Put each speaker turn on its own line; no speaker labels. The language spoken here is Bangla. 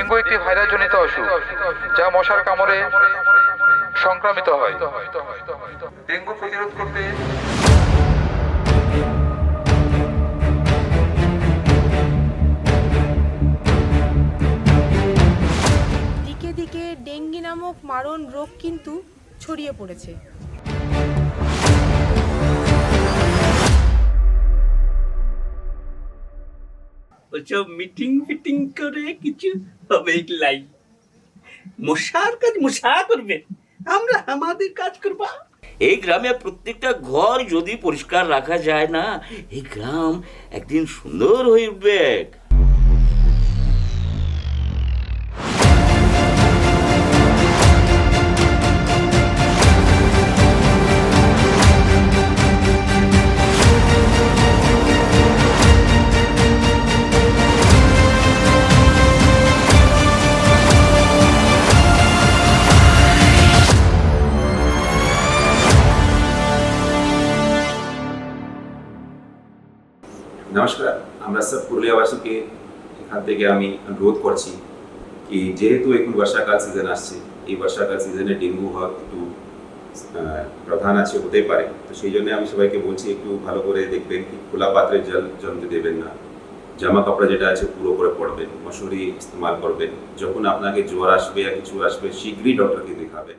ডেঙ্গু একটি ভাইরাসজনিত অসুখ যা মশার কামড়ে সংক্রামিত হয়। ডেঙ্গু প্রতিরোধ করতে
দিকে দিকে ডেঙ্গি নামক মারণ রোগ কিন্তু ছড়িয়ে পড়েছে।
ওসব মিটিং ফিটিং করে কিছু হবে লাই। মশার কাজ মশা করবে, আমরা আমাদের কাজ করবা। এই গ্রামে প্রত্যেকটা ঘর যদি পরিষ্কার রাখা যায় না, এই গ্রাম একদিন সুন্দর হয়ে উঠবে।
নমস্কার, আমরা সব পুরুলিয়াবাসীকে এখান থেকে আমি অনুরোধ করছি কি যেহেতু এখন বর্ষাকাল সিজন আসছে, এই বর্ষাকাল সিজনে ডেঙ্গু হওয়ার একটু প্রধান আছে, হতে পারে। তো সেই জন্য আমি সবাইকে বলছি একটু ভালো করে দেখবেন কি খোলা পাত্রে জল জমতে দেবেন না, জামা কাপড় যেটা আছে পুরো করে পরবেন, মশারি ইস্তেমাল করবেন। যখন আপনাকে জ্বর আসবে বা কিছু আসবে শীঘ্রই ডক্টরকে দেখাবেন।